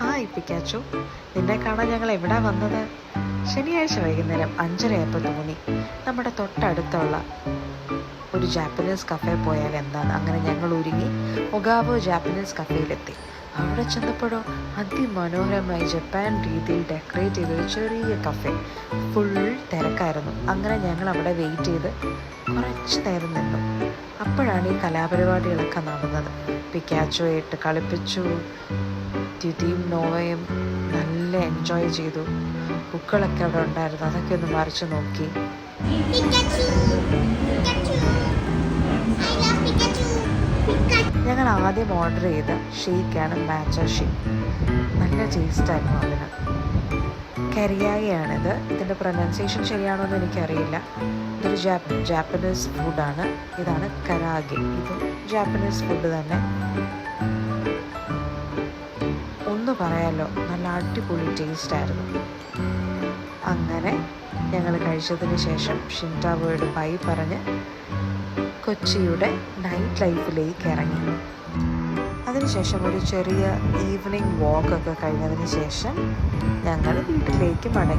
Hi Pikachu, നിന്നെ കാണാൻ ഞങ്ങൾ എവിടെ വന്നത്? ശനിയാഴ്ച വൈകുന്നേരം 5:30 തോന്നി നമ്മുടെ തൊട്ടടുത്തുള്ള ഒരു ജാപ്പനീസ് കഫേ പോയാൽ എന്താണ്. അങ്ങനെ ഞങ്ങൾ ഒരുങ്ങി ഒഗാവോ ജാപ്പനീസ് കഫേയിലെത്തി. അവിടെ ചെന്നപ്പോഴോ അതിമനോഹരമായി ജപ്പാൻ രീതിയിൽ ഡെക്കറേറ്റ് ചെയ്തൊരു ചെറിയ കഫേ. ഫുൾ തിരക്കായിരുന്നു. അങ്ങനെ ഞങ്ങൾ അവിടെ വെയിറ്റ് ചെയ്ത് കുറച്ച് നേരം നിന്നു. അപ്പോഴാണ് ഈ കലാപരിപാടികളൊക്കെ നടന്നത്. പിക്കാച്ചുവായിട്ട് കളിപ്പിച്ചു. ടിറ്റിയും നോവയും നല്ല എൻജോയ് ചെയ്തു. ബുക്കുകളൊക്കെ അവിടെ ഉണ്ടായിരുന്നു, അതൊക്കെ ഒന്ന് മറിച്ച് നോക്കി. ഞങ്ങൾ ആദ്യം ഓർഡർ ചെയ്ത ഷേക്കാണ് മാച്ച ഷേക്ക്. നല്ല ടേസ്റ്റായിരുന്നു അതിന്. കരിയാഗയാണിത്. ഇതിൻ്റെ പ്രൊനൗൺസിയേഷൻ ശരിയാണോ എന്ന് എനിക്കറിയില്ല. ഇതൊരു ജാപ്പനീസ് ഫുഡാണ്. ഇതാണ് കരാഗെ. ഇതും ജാപ്പനീസ് ഫുഡ് തന്നെ. ഒന്ന് പറയാലോ, നല്ല അടിപൊളി ടേസ്റ്റായിരുന്നു. അങ്ങനെ ഞങ്ങൾ കഴിച്ചതിന് ശേഷം ഷിൻറ്റാവോയോട് ബൈ പറഞ്ഞ് കൊച്ചിയുടെ നൈറ്റ് ലൈഫിലേക്ക് ഇറങ്ങി. അതിനുശേഷം ഒരു ചെറിയ ഈവനിങ് വാക്കൊക്കെ കഴിഞ്ഞതിന് ശേഷം ഞങ്ങൾ വീട്ടിലേക്ക് മടങ്ങി.